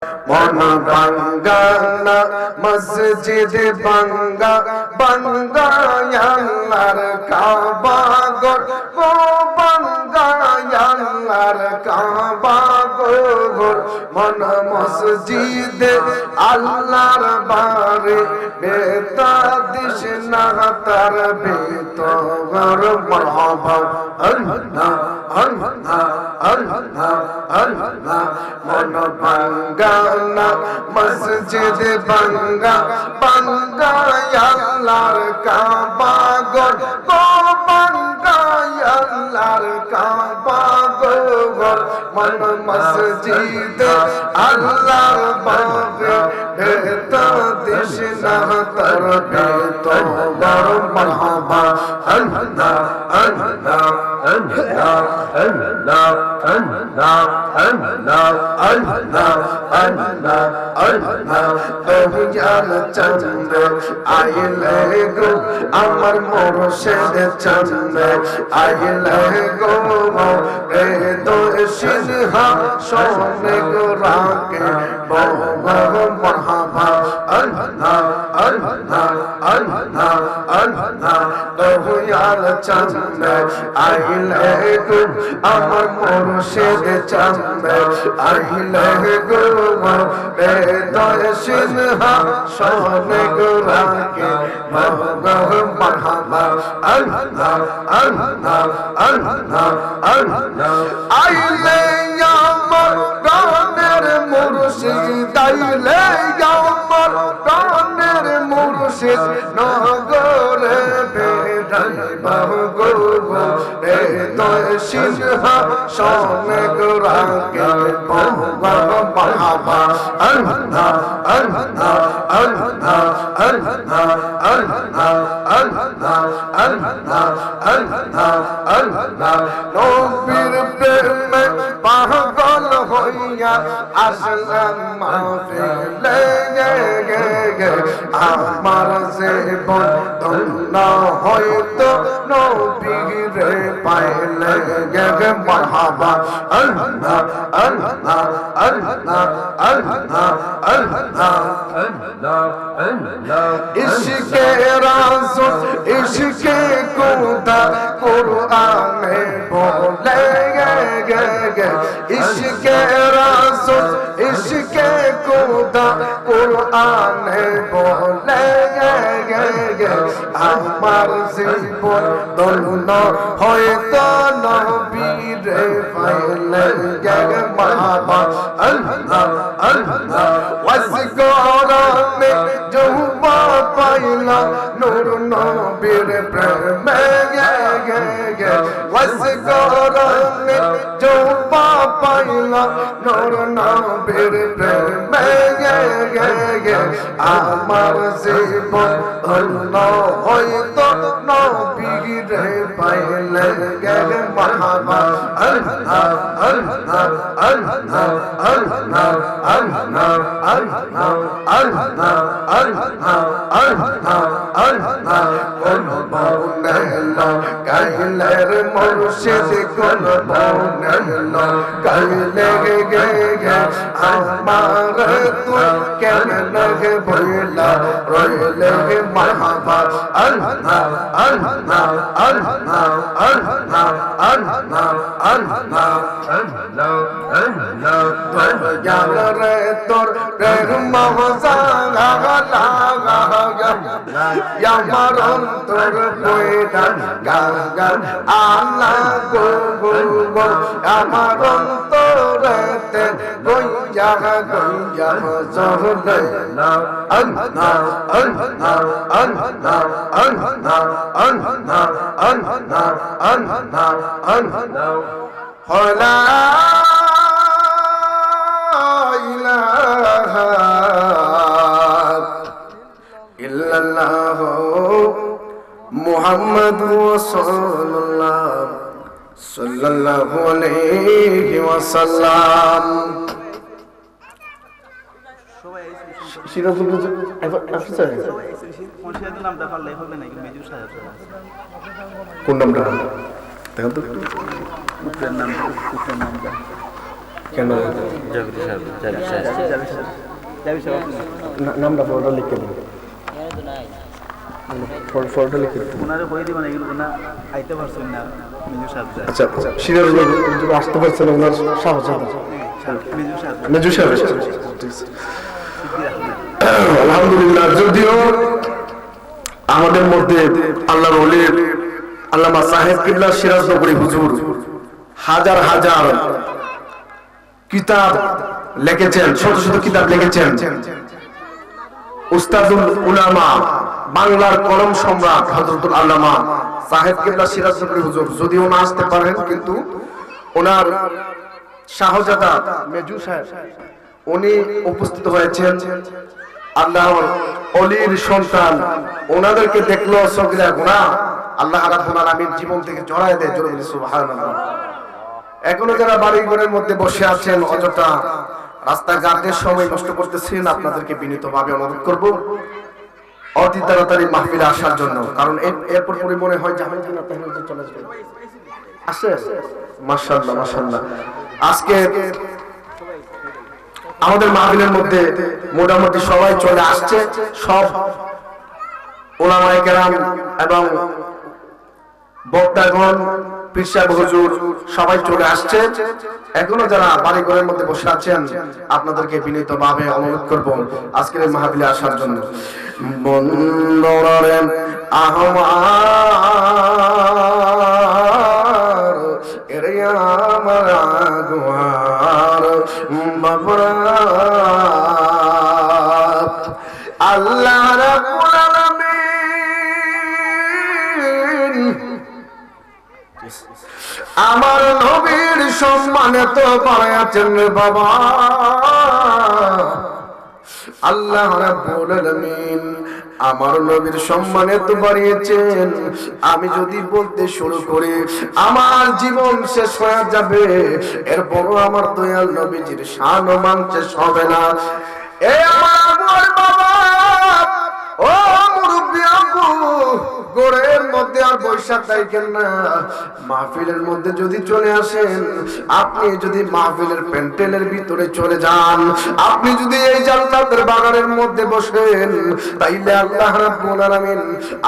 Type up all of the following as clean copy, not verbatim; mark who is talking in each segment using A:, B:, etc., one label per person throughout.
A: মন বাঙ্গানা মসজিদ বাঙ্গা বাঙ্গা আল্লাহর কাবা ঘর ও বাঙ্গা আল্লাহর কাবা ঘর মন মসজিদ আল্লাহর বারে বেতা দিশ না তার বেতর মারহাবা আল্লাহ আল্লাহ আল্লাহ আল্লাহ মন বাঙ্গানা মসজিদ বাঙ্গা বাঙ্গা আল্লাহর কাবা ঘর ও বাঙ্গা আল্লাহর কাবা ঘর মন মসজিদ আল্লাহর বাবে বেতা দিশ না তার বেতর মারহাবা আল্লাহ আল্লাহ আল্লাহ আল্লাহ আল্লাহ আল্লাহ আল্লাহ আল্লাহ আল্লাহ দয়াল চন্দ আইলে গো আমার মুর্শিদ চন্দ আইলে গো রে দোষিনহা সোনে গো রাকে বহু মারহাবা আল্লাহ আল্লাহ আল্লাহ আল্লাহ দয়াল চন্দ আইলে গো আমার মুর্শিদ চন্দ আইলে গো রে দয়াশিনহা সোনে গো রাকে বহু মারহাবা আল্লাহ আল্লাহ আল্লাহ আল্লাহ আইলে আমার প্রাণের মুর্শিদ আইলে আমার প্রাণের মুর্শিদ নগরে বেড়াই বাহু গো রে দয়াশিনহা সোনে গো রাকে বহু মারহাবা আল্লাহ আল্লাহ আল্লাহ আল্লাহ আল্লাহ আল্লাহ আল্লাহ আল্লাহ আল্লাহ নবীর প্রেমে পাগল হইয়া আসলাম মাহফিলে আমার জীবন ধন্য হইতো নবীরে পাইলে মারহাবা আল্লাহ আল্লাহ আল্লাহ আল্লাহ আল্লাহ আল্লাহ ইশকে রাসূল ইশকে খুদা কুরআনে বলে ইশকে রাসূল ইশকে খুদা কুরআনে বলে আমার জীবন ধন্য হয়তো নবীরে পাইলে মারহাবা আল্লাহ আল্লাহ ওয়াসগরমে জুমা পাইলা নূর নবীর প্রেমে ওয়াসগরমে জুমা পাইলা নূর নবীর প্রেমে আমার জীবন ধন্য হয়তো নবীরে পাইলে মারহাবা আল্লাহ আল্লাহ আল্লাহ আল্লাহ আল্লাহ আল্লাহ আল্লাহ আল্লাহ আল্লাহ আল্লাহ কোন বনেল কাইলের মুর্শিদ কোন বনেল কাইলে গে আমার তুই কেমনে বইলা রইলে মারহাবা আল্লাহ আল্লাহ আল্লাহ আল্লাহ আল্লাহ আল্লাহ আল্লাহ আল্লাহ দয়াল রে তোর প্রেম মহজাগা আমার অন্তর পয়দা গাগা আল্লাহ গো গো গো আমার অন্তরেতে গইয়া গইয়া জহলে আল্লাহ আল্লাহ আল্লাহ আল্লাহ আল্লাহ আল্লাহ আল্লাহ আল্লাহ হলা ইলাহা ইল্লাল্লাহ মুহাম্মাদুর রাসূলুল্লাহ সাল্লাল্লাহু আলাইহি ওয়াসাল্লাম সিরাজুল আফসার কোন নামটা দেখো তো উপরের নামটা কেন নামটা ফটোটা লিখে দিন, ফটোটা লিখে দিন। আচ্ছা সিরাজ আসতে পারছেন, ওনার সাহস মেজু সাহেব। আলহামদুলিল্লাহ, যদিও আমাদের মধ্যে আল্লাহর ওলি আল্লামা সাহেব কিবলা সিরাজনগরী হুজুর হাজার হাজার কিতাব লিখেছেন, শত শত কিতাব লিখেছেন। উস্তাদুল উলামা, বাংলার কলম সম্রাট হযরতুল আল্লামা সাহেব কিবলা সিরাজনগরী হুজুর যদিও না আসতে পারেন, কিন্তু ওনার শাহজাদা মেজু সাহেব উনি উপস্থিত হয়েছেন। আল্লাহর ওলির সন্তান, ওনাদেরকে দেখলো সগীরা গুনাহ আল্লাহ রাব্বুল আলামিন জীবন থেকে ঝরায় দেয়। জোরে বলি সুবহানাল্লাহ। এখনো যারা বাড়ি ঘরের মধ্যে বসে আছেন, অযথা রাস্তাঘাটের সময় নষ্ট করতেছেন, আপনাদেরকে বিনীতভাবে অনুরোধ করব অতি তাড়াতাড়ি মাহফিলে আসার জন্য, কারণ এরপর পরে মনে হয় যাবেন কিনা তাহলে চলে আসবে। আসে মাশাআল্লাহ মাশাআল্লাহ। আজকে আমাদের মাহফিলের মধ্যে মোটামুটি সবাই চলে আসছে, সব উলামায়ে কেরাম এবং বক্তাগণ, পীর সাহেব হুজুর সবাই চলে আসছে। এখনো যারা বাড়ি ঘরের মধ্যে বসে আছেন, আপনাদেরকে বিনীতভাবে অনুরোধ করব আজকের এই মাহফিলে আসার জন্য। বন্দরে আহমার এরে আমার গুহার বাবরা আল্লাহ রাব্বুল আলামিন আমার নবীর সম্মানে তো বাড়াইছেন বাবা। আল্লাহ রাব্বুল আলামিন আমার নবীর সম্মানে তো বাড়িয়েছেন, আমি যদি বলতে শুরু করি আমার জীবন শেষ হয়ে যাবে, এরপরও আমার দয়াল নবীজির শান ও মান শেষ হবে না। এই আমার বাবা, ও মুরব্বি আবু, গোরের মধ্যে আর বৈশাখ থাকেন না, মাহফিলের মধ্যে যদি চলে আসেন, আপনি যদি মাহফিলের প্যান্ডেলের ভিতরে চলে যান, আপনি যদি এই জান্নাতের বাগানের মধ্যে বসেন, তাইলে আল্লাহ রাব্বুল আলামিন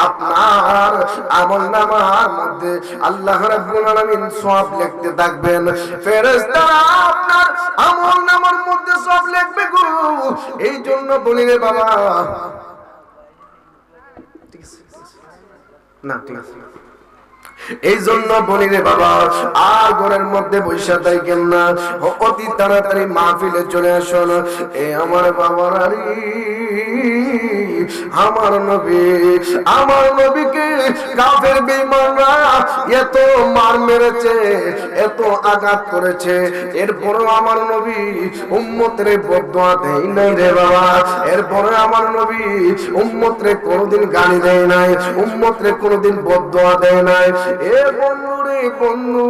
A: আপনার আমলনামার মধ্যে আল্লাহ রাব্বুল আলামিন সওয়াব লিখতে থাকবেন। ফেরেশতারা আপনার আমলনামার মধ্যে সওয়াব লিখবে গো। এই জন্য বলি রে বাবা, না ঠিক আছে, এই জন্য বলি রে বাবা, আর ঘরের মধ্যে বৈশা থাকেন না, অতি তাড়াতাড়ি মাহফিলে চলে আসুন। এ আমার বাবার আরি, আমার নবী, আমার নবীকে কাফের বেঈমানরা এত মার মেরেছে, এত আঘাত করেছে, এরপরও আমার নবী উম্মতের বদদুয়া দেয় নাই রে বাবা। এরপরে আমার নবী উম্মতরে কোনোদিন গালি দেয় নাই, উম্মতরে কোনোদিন বদদুয়া দেয় নাই। এ বন্ধু রে বন্ধু,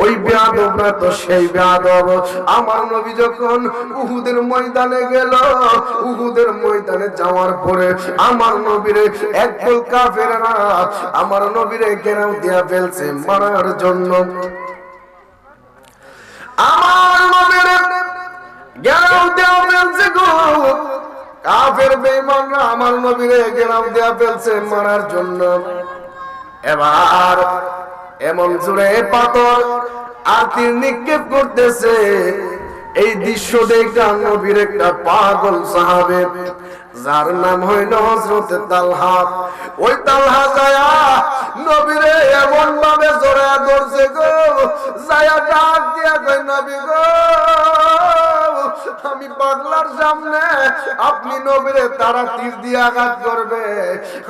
A: ওই বেয়াদবরা তো সেই বেয়াদব। আমার নবী যখন উহুদের ময়দানে গেল, উহুদের ময়দানে যাওয়ার পরে আমার নবীরে একদল কাফেররা আমার নবীরে ঘেরাও দিয়া ফেলছে মারার জন্য। আমার নবীরে ঘেরাও দিয়া ফেলছে গো, কাফের বেঈমানরা আমার নবীরে ঘেরাও দিয়া ফেলছে মারার জন্য। এবার এমন জোরে পাথর আর তীর নিক্ষেপ করতেছে, এই দৃশ্য দেখে নবীর একটা পাগল সাহাবে, যার নাম হইল হযরত তালহা, ওই তালহা যায়া নবীরে এমন ভাবে জড়ায়া ধরছে গো, যায়া ডাক দিয়া কয় নবী গো, আমি পাগলার সামনে আপনি নবীরে তারা তীর দিয়ে আঘাত করবে,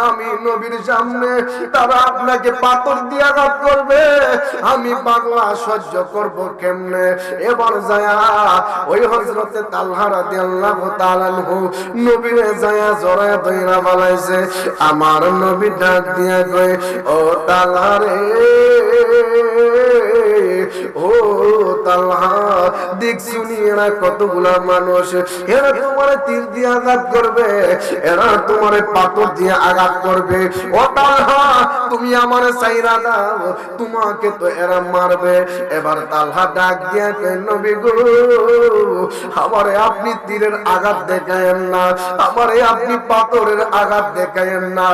A: আমি নবীর সামনে তারা আপনাকে পাথর দিয়ে আঘাত করবে, আমি পাগলা সহ্য করব কেমনে? এবার যায়া ওই হযরত তালহা রাদিয়াল্লাহু তাআলা আনহু নবীরে যায়া জড়ায়া ধইরা বানাইছে। আমার নবী ডাক দিয়া কয়, ও তালহা রে, ও তালহা, দেখ শুনি এরা কতগুলা মানুষ, এরা তোমার তীর দিয়ে আঘাত করবে, এরা তোমার পাথর দিয়ে আঘাত করবে। ও তালহা তুমি আমার সাইরা দাও, তোমাকে তো এরা মারবে। এবার তালহা ডাক দিয়া কয় নবী গো, আমারে আপনি তীরের আঘাত দেখায়েন না, আমারে আপনি পাথরের আঘাত দেখায়েন না।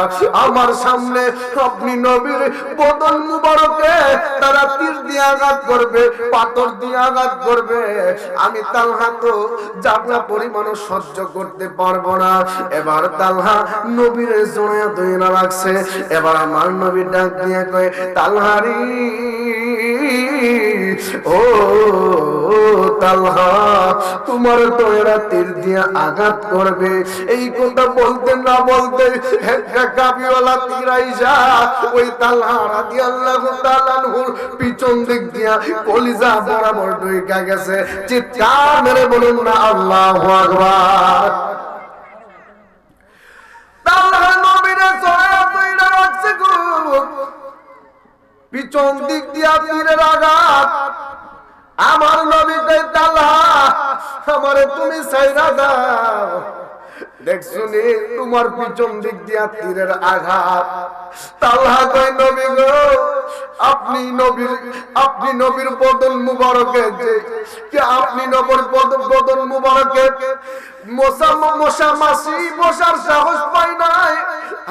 A: আমার সামনে আপনি নবীর বদন মুবারকে তারা তীর দিয়ে আঘাত করবে, পাথর দিয়ে আঘাত করবে, আমি তালহা তো জাগলা পরিমাণ সহ্য করতে পারবো না। এবার তালহা নবীর জড়ায়া ধইরা রাখছে। এবার আমার নবী ডাক দিয়ে কয় তালহারি ও তালহা, তোমার তো এরা তীর দিয়ে আঘাত করবে। এই কথা বলতে না বলতে একটা কাবিওয়ালা তীর আইসা ওই তালহা রাদিয়াল্লাহু তাআলা আনহুর পিছন দিক দিয়া কলিজা বরাবর ঢুইকা গেছে। চিৎকার মেরে বলুন না আল্লাহু আকবার। তালহা নবীরে জড়ায়া ধইরা রাখছে গো, পিছন দিক দিয়া তীরের আঘাত। আমার নবী কই তালহা আমারে তুমি ছাইরা দাও, দেখছুনি তোমার পিছন দিক দিয়া তীরের আঘাত। তালহা কই নবী গো, আপনি নবীর বদন মুবারকে যে আপনি নবীর বদন মুবারকে মশা মাছি বসার সাহস পাই নাই,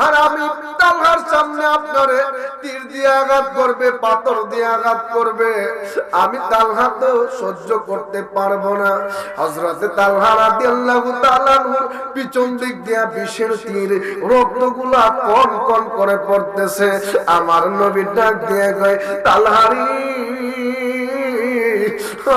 A: আর আমি তালহার সামনে আপনারে তীর দিয়ে আঘাত করবে, পাথর দিয়ে আঘাত করবে, আমি তালহা তো সহ্য করতে পারবো না। হযরতে তালহা রাদিয়াল্লাহু তাআলা আনহুর পিছন দিক দিয়া বিষের তীর, রক্তগুলা কন কন করে পড়তেছে। আমার নবী ডাক দিয়ে কয় তালহারি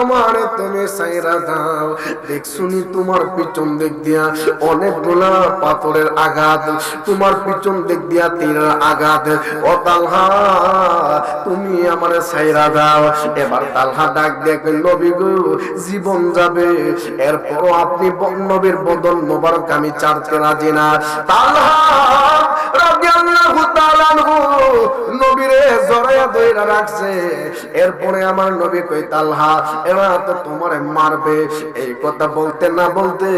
A: আমারে তুমি ছাইরা দাও, দেখছুনি তোমার পিছন দিক দিয়া অনেকগুলা পাথরের আঘাত, তোমার পিছন দিক দিয়া তীরের আঘাত। ও তালহা তুমি আমারে ছাইরা দাও। এবার তালহা ডাক দিয়ে কয় নবী গো, জীবন যাবে এরপরও আপনি নবীর বদন মোবারক আমি ছাড়তে রাজি না। তালহা রাদিয়াল্লাহু তাআলা আনহু নবীরে জড়ায়া ধইরা রাখছে। এরপরে আমার নবী কই তালহা এরা তো তোমারে মারবে। এই কথা বলতে না বলতে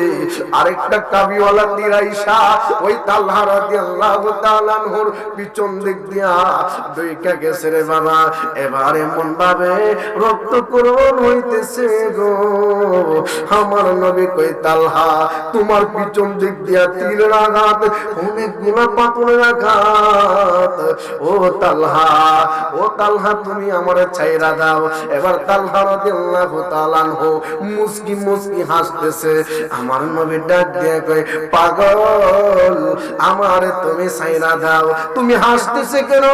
A: আরেকটা কাবিওয়ালা তীর আইসা ওই তালহা রাদিয়াল্লাহু তাআলা আনহুর পিছন দিক দিয়া দুইটা গেছে রে বাবা। এবার এমন ভাবে রক্তক্ষরণ হইতেছে গো, আমার নবী কই তালহা তোমার পিছন দিক দিয়া তীরের আঘাত, অনেকগুলো পাথরের আঘাত। ও তালহা তুমি আমারে ছাইরা দাও। এবার তালহা রাদিয়াল্লাহু তাআলা আনহু মুস্কি মুস্কি হাসতেছে। আমার নবী ডাক দিয়ে কয় পাগল আমারে তুমি ছাইরা দাও, তুমি হাসতেছে কেন?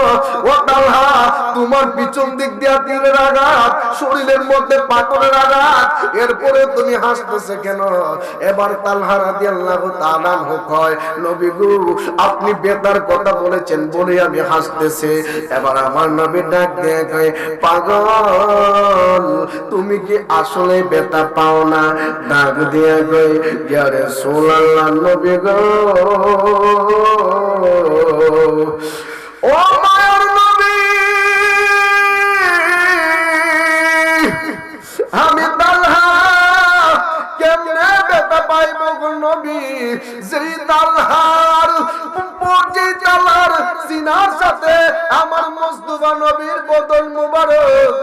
A: ও তালহা তোমার পিছন দিক দিয়া তীরের আঘাত, শরীরের মধ্যে পাথরের আঘাত, এরপরে তুমি হাসতেছে কেন? এবার তালহা রাদিয়াল্লাহু তাআলা আনহু কয় নবী গো, আপনি বেতার কথা বলেছেন বলে আমি হাসতেছি। এবার আমার নবী ডাক দিয়ে কয় পাগল তুমি কি আসলে বেতা পাও না? ডাক দিয়ে কয় ইয়া রাসূলুল্লাহ নবী গো, ও মায়ের নবী, আমি তালহা কেমনে বেতা পাইব গো নবী? যেই তালহার সিনার সাথে আমার মুস্তাফা নবীর বদন মুবারক,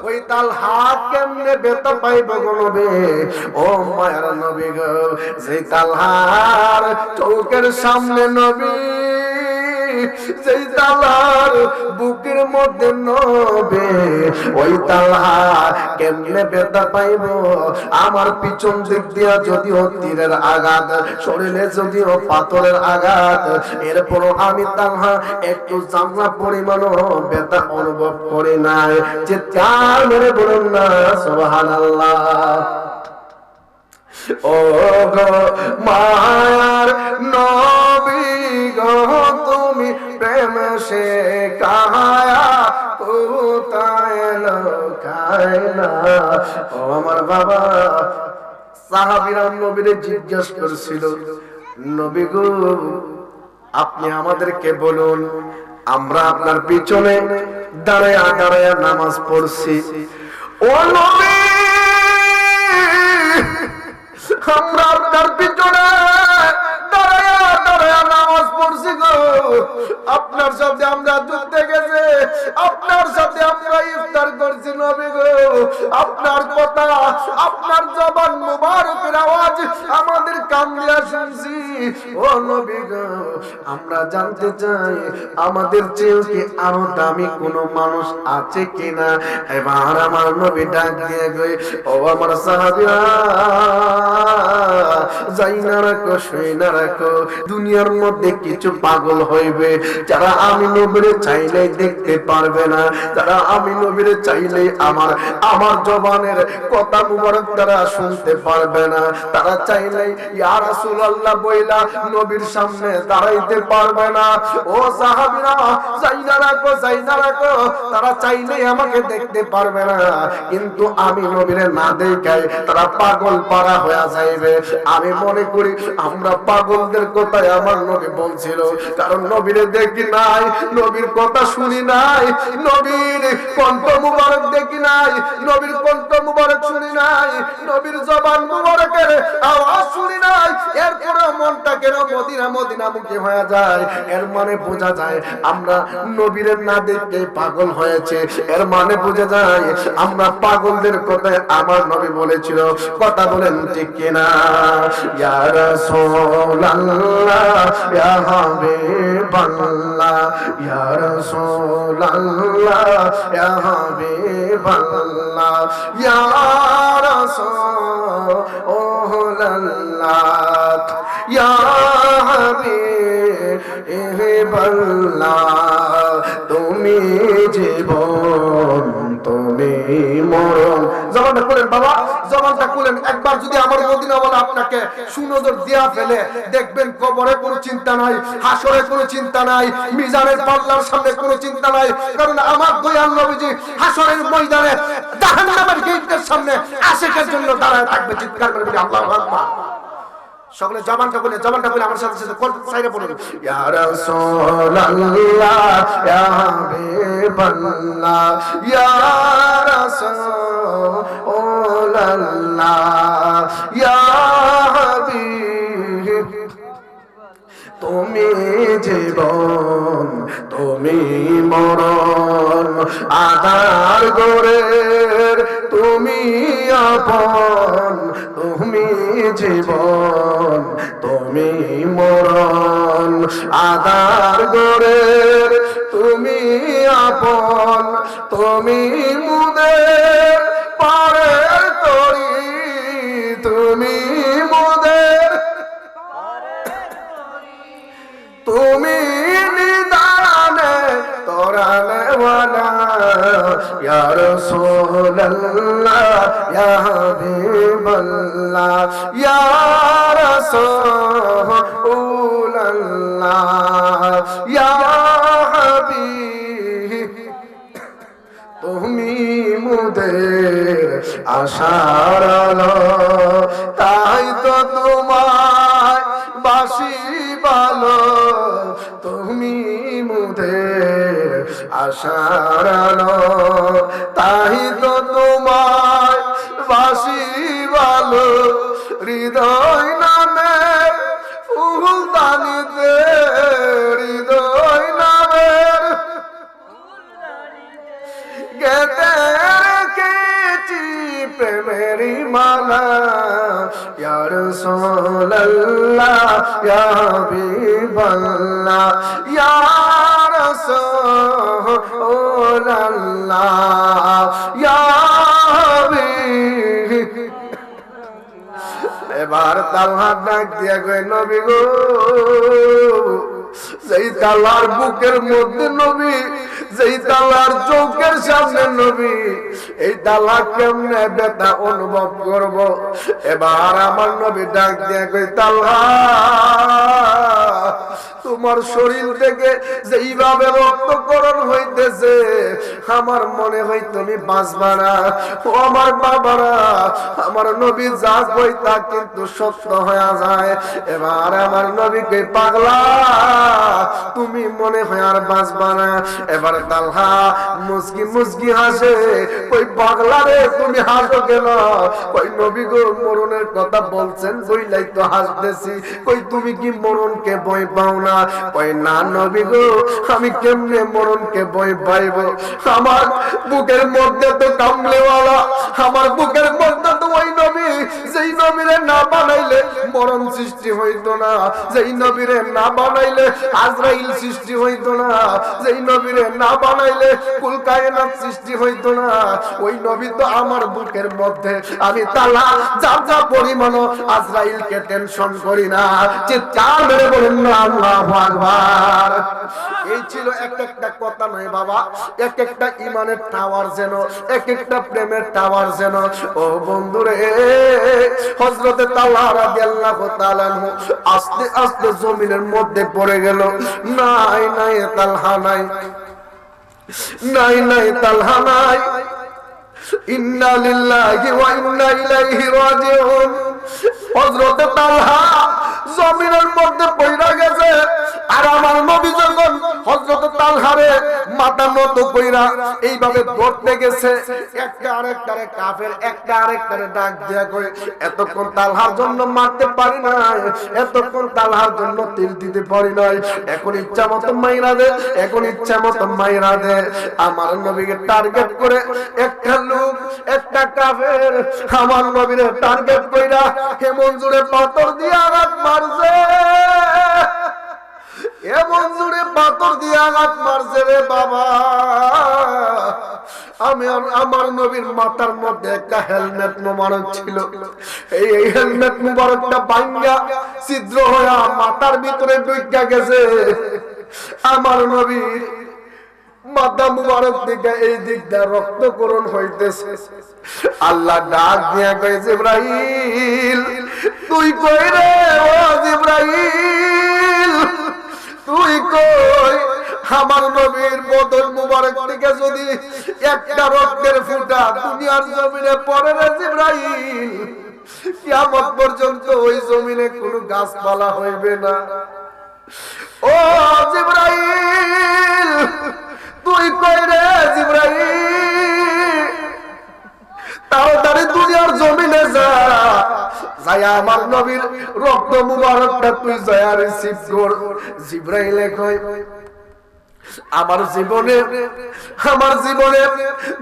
A: ওই তালহা কেমনে বেতা পাইব গো নবী? ও মায়ের নবী গো, যেই তালহার চৌকের সামনে নবী, যেই তালহার বুকের মধ্যে নবী, ওই তালহা কেমনে বেতা পাইব? আমার পিছন দিক দিয়া যদিও তীরের আঘাত, শরীরে যদিও পাথরের আঘাত, এরপরও আমি তালহা একটু জামলা পরিমাণও বেতা অনুভব করি নাই। চিৎকার মেরে বলুন না সুবহানাল্লাহ। ও গো মায়ার নবী গো, তুমি প্রেম শেখায়া কোথায় লুকায় না? ও আমার বাবা, সাহাবীরা নবীরে জিজ্ঞেস করছিল নবী গো আপনি আমাদেরকে বলুন, আমরা আপনার পিছনে দাঁড়ায়া দাঁড়ায়া নামাজ পড়ছি, ও নবী আমরা আপনার পিছনে দাঁড়ায়া দাঁড়ায়া নামাজ পড়ছি গো, আপনার সাথে আমরা যুদ্ধে গেছে, আপনার সাথে আমরা ইফতার করছি নবী গো, আপনার কথা, আপনার জবান মুবারকের আওয়াজ আমাদের কান দিয়া শুনছি। ও নবী গো, আমরা জানতে চাই আমাদের চেয়েও কি আরো দামি কোনো মানুষ আছে কিনা। এবার আমার নবী ডাক দিয়ে গই, ও আমার সাহাবীরা, যাই না রাখো, শুই না রাখো, দুনিয়ার মধ্যে কিছু পাগল হইবে যারা আমি নবীরে চাইলেই দেখতে পারবে না, যারা আমি নবীরে চাইলেই আমার জবানের কথা মুবারক তারা শুনতে পারবে না, তারা চাইলেই ইয়া রাসূলুল্লাহ বইলা নবীর সামনে দাঁড়াইতে পারবে না। ও সাহাবীরা, যাই না রাখো, যাই না রাখো, তারা চাইলেই আমাকে দেখতে পারবে না, কিন্তু আমি নবীরে না দেখাই তারা পাগল পারা হয়ে যাইবে। আমি মনে করি আমরা পাগলদের কথাই আমার নবী বলছিল, কারণ নবীরে দেখি নাই, নবীর কথা শুনি নাই, নবীর কণ্ঠ মুবারক দেখি নাই, নবীর কণ্ঠ মুবারক শুনি নাই, নবীর জবান মুবারকের আওয়াজ শুনি নাই, এরপরে মনটা কেন মদিনা মদিনা মুখে হয়ে যায়। এর মানে বোঝা যায় আমরা নবীরে না দেখতে পাগল হয়েছে, এর মানে বোঝা যায় আমরা পাগলদের কথায় আমার নবী বলেছিল। কথা বলেন ঠিক কিনা? ইয়া রাসূলুল্লাহ, ইয়া হাবিবাল্লাহ, ইয়া রাসূলুল্লাহ, ইয়া হাবিবাল্লাহ, ইয়া রাসূলুল্লাহ, ইয়া হাবিবাল্লাহ, তুমি জীবন, তুমি মরণ। জবানটা খুলেন বাবা, জবানটা খুলেন। একবার যদি আমার মদিনা ওয়ালা আপনাকে সুনজর দিয়া ফেলে, দেখবেন কবরে কোনো চিন্তা নাই, হাসরে কোনো চিন্তা নাই, মিজানের পাল্লার সামনে কোনো চিন্তা নাই, কারণ আমার দয়াল নবীজি হাসরের ময়দানে জাহান্নামের গেটের সামনে আশিকের জন্য দাঁড়ায় থাকবে। চিৎকার করে বলি আল্লাহু আকবার। সকলে জবানটা বলে, জবানটা বলে আমার সাথে সাথে কোন সাইডে বলুন, ইয়া রাসূলুল্লাহ, ইয়া হাবিবাল্লাহ, ইয়া রাসূলুল্লাহ, ইয়া হাবিব, তুমি জীবন, তুমি মরণ, আধার গোরের তুমি আপন, তুমি জীবন, তুমি মরণ, আধার গোরের তুমি আপন, তুমি মুদের পারের তরি, তুমি মুদের, তুমি নিদানে তোরানে ওয়ালা, ইয়া রাসূলুল্লাহ, ইয়া হাবিবাল্লাহ, ইয়া রাসূলুল্লাহ, ইয়া হাবিব, তুমি মুদের আশার আলো, তাই তো তোমায় বাসি ভালো, তুমি মুদের আশার আলো, তাই তো তোমায় বাসি ভালো, হৃদয় নামের ফুলদানিতে, হৃদয় নামের গেতে রেখেছি প্রেমেরি মালা, ইয়া রাসূলুল্লাহ, ইয়া হাবিবাল্লাহ, ইয়া রাসূলুল্লাহ, ইয়া হাবিব। এবার তালহা ডাক দিয়া কয়, নবী গো, যেই তালার বুকের মধ্যে নবী, যেই তালার চৌকের সামনে নবী, এই তালা কেমনে ব্যথা অনুভব করব। এবার আমার নবী ডাক দিয়া কই, তালহা তোমার শরীর থেকে যেইভাবে রক্তক্ষরণ হইতেছে আমার মনে হয় তুমি বাঁচবা না। ও আমার বাবারা, আমার নবী যা কই তা কিন্তু সত্য হয়ে যায়। এবার আমার নবীকে পাগলা তুমি মনে হয় আর বাঁচবা না। এবার তালহা মুসকি মুসকি হাসে, ওই পাগলা রে তুমি হাসো কেন? ওই নবী গো মরণের কথা বলছেন বইলাই তো হাসতেছি। কই তুমি কি মরণকে ভয় পাও না? ওই না নবী গো, আমি কেমনে মরণকে ভয় পাইব? আমার বুকের মধ্যে তো কামলেওয়ালা, আমার বুকের মধ্যে তো ওই নবী, যেই নবীরে না বানাইলে মরণ সৃষ্টি হইতো না, যেই নবীরে না বানাইলে আজরাইল সৃষ্টি হইতো না, যেই নবীরে না বানাইলে কুল কায়নাত সৃষ্টি হইতো না, ওই নবী তো আমার বুকের মধ্যে। আমি তালা যা পরিমাণ আজরাইলকে টেনশন করি না। চিৎকার মেরে বলেন না আল্লাহু আকবার। এই ছিল এক একটা কথা নয় বাবা, এক একটা ইমানের টাওয়ার যেন, এক একটা প্রেমের টাওয়ার যেন। ও বন্ধুরে, হযরতে তালহা রাদিয়াল্লাহু তাআলা আনহু আস্তে আস্তে জমিনের মধ্যে পড়ে গেল। নাই নাই তালহা নাই, নাই নাই তালহা নাই। ইন্না লিল্লাহি ওয়া ইন্না ইলাইহি রাজিউন। হযরতে তালহা জমিনের মধ্যে পড়ে গেছে। আর আমার নবী যখন হযরতে তালহারে মাথা নত কইরা এইভাবে ধরতে গেছে, একটা আরেকটারে কাফের, একটা আরেকটারে ডাক দিয়া কই, এতক্ষণ তালহার জন্য মারতে পারি নাই, এতক্ষণ তালহার জন্য তিল দিতে পারি নাই, এখন ইচ্ছা মতো মাইরা দে, এখন ইচ্ছা মতো মাইরা দে। আমার নবীকে টার্গেট করে একটা লোক, একটা কাফের আমার নবীরে টার্গেট কইরা এমন জোরে পাথর দিয়ে আঘাত মারছে, এমন জোরে পাথর দিয়ে আঘাত মারছে রে বাবা। আমি আমার নবীর মাথার মধ্যে একটা হেলমেট মোবারক ছিল, এই হেলমেট মোবারকটা ভাঙা ছিদ্র হয়ে মাথার ভিতরে ঢুকে গেছে। আমার নবীর মাথা মুবারক দিকে এই দিকটা রক্তক্ষরণ হইতেছে। আল্লাহ ডাক দিয়া কয়, জিবরাইল তুই কই রে? ও জিবরাইল তুই কই? আমার নবীর বদন মুবারক থেকে যদি একটা রক্তের ফোঁটা দুনিয়ার জমিনে পড়ে রে জিবরাইল, কিয়ামত পর্যন্ত ওই জমিনে কোনো গাছপালা হইবে না। ও জিবরাইল তুই কই রে? জিবরাইল তাড়াতাড়ি দুনিয়ার জমিনে যা, যায়া আমার নবীর রক্ত মুবারকটা তুই যায়া রিসিভ কর। জিবরাইল কয়, আমার জীবনে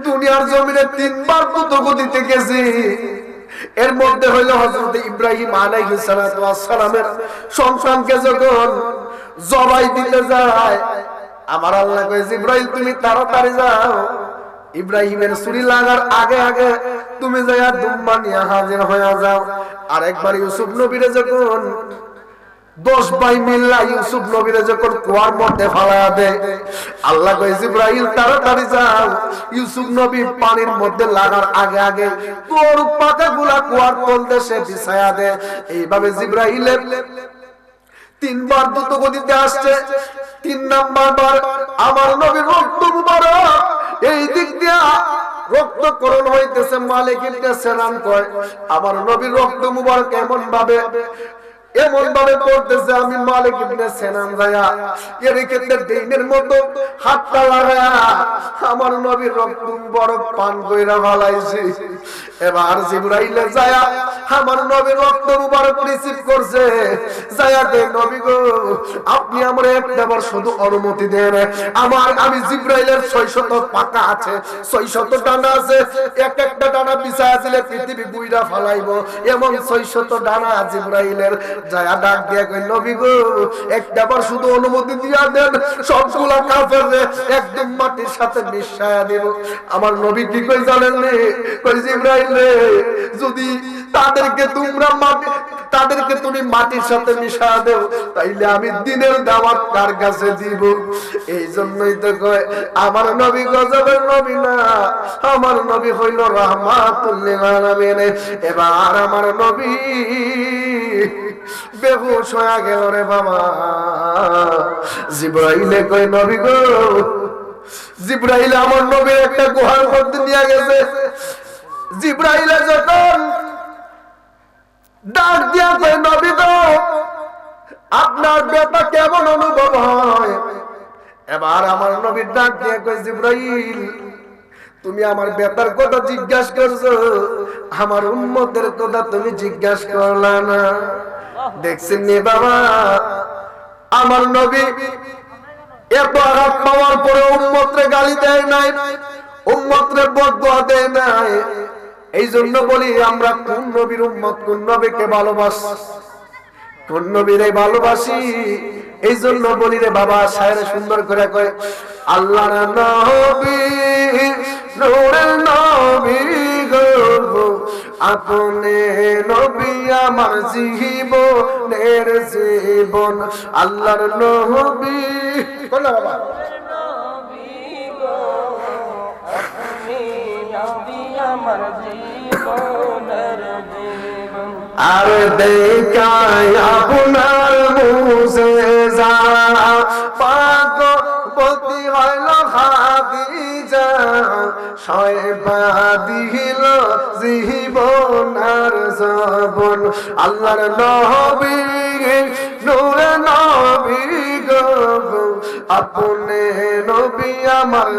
A: দুনিয়ার জমিনে 3 বার দ্রুতগতিতে গেছি। এর মধ্যে হইল হযরত ইব্রাহিম আলাইহিস সালাতু ওয়াস সালামের সন্তানকে যখন জবাই দিতে যায়, আমার আল্লাহ কয়, জিবরাইল তুমি তাড়াতাড়ি যাও, ইব্রাহিমের ছুরি লাগার আগে আগে তুমি যায়া দুম্বা নিয়ে হাজির হয়ে যাও। আরেকবার ইউসুফ নবীরে যখন 10 ভাই মিল্লা ইউসুফ নবীরে যখন কুয়ার মধ্যে ফালায়া দেয়, আল্লাহ কয়, জিবরাইল তাড়াতাড়ি যাও, ইউসুফ নবী পানির মধ্যে লাগার আগে আগে তোর পাতাগুলা কুয়ার তলতে সে বিছায়া দেয়। এইভাবে জিবরাইলের 3 বার দ্রুত গতিতে আসছে। 3 নাম্বার বার আমার নবীর রক্ত মুবারক এই দিক দিয়া রক্তক্ষরণ হইতেছে। মালিক ইবনে সিনান কয়, আমার নবীর রক্ত মুবারক এমন ভাবে পড়তেছে, আমি মালিক ইবনে সিনান যায়া এর ক্ষেত্রে দিনের মতো হাতটা লাগায়া আমার নবীর রক্ত মুবারক পান কইরা ফলাইছি। এবার জিবরাইল যায়া আমার নবীর রক্ত মুবারক রিসিভ করছে, যায়া কই, নবী গো আপনি আমারে একবার শুধু অনুমতি দেন, আমি জিবরাইলের 600 পাকা আছে, 600 ডানা আছে, এক একটা ডানা বিছায়া দিলে পৃথিবী বুইরা ফলাইবো, এমন 600 ডানা জিবরাইলের। যায়া ডাক দিয়া কই, নবী গো একবার শুধু অনুমতি দিয়া দেন, সবগুলা কাফেররে একদম মাটির সাথে মিশায়া দেব। আমার নবী কি কই জানেন রে? কই, জিবরাইল রে, যদি তাদেরকে তুমি মাটির সাথে মিশায়া দেও, তাইলে আমি দিনের দাওয়াত কার কাছে দিব? এই জন্যই তো কয় আমার নবী গজবের নবী না, আমার নবী হইল রাহমাতুল লিল আলামিন। এবার আমার নবী বেহুশ হয়ে গেল রে বাবা। জিবরাইলে কই নবী গো, জিবরাইল আমার নবীর একটা গুহার মধ্যে নিয়ে গেছে। জিবরাইলে যখন ডাক দিয়া কই নবী গো, আপনার ব্যথা কেমন অনুভব হয়? এবার আমার নবীর ডাক দিয়ে কই জিবরাইল, তুমি আমার ব্যথার কথা জিজ্ঞাসা করছো, আমার উম্মতের কথা তুমি জিজ্ঞাসা করলা না। দেখছেন নি বাবা, আমার নবী এত আঘাত পাওয়ার পরে উম্মতরে গালি দেয় নাই, উম্মতরে বদদুয়া দেয় নাই। এই জন্য বলি আমরা কোন নবীর উম্মত, কোন নবীকে ভালোবাসি, কোন নবীরে ভালোবাসি। এই জন্য বলি রে বাবা, শায়রে সুন্দর করে কয়, আল্লাহর নবী নূরের নবী গো, আপনি নবী আমার জীবনের জীবন। আল্লাহর নবী কোন বাবা, আর দেখায় আপনার মুজিজা, পাগলপতি হইল খাদিজা, শয়বা দিল জীবন আর জীবন। আল্লাহর নবী নূরে নবী গো, আপনি নবী আমার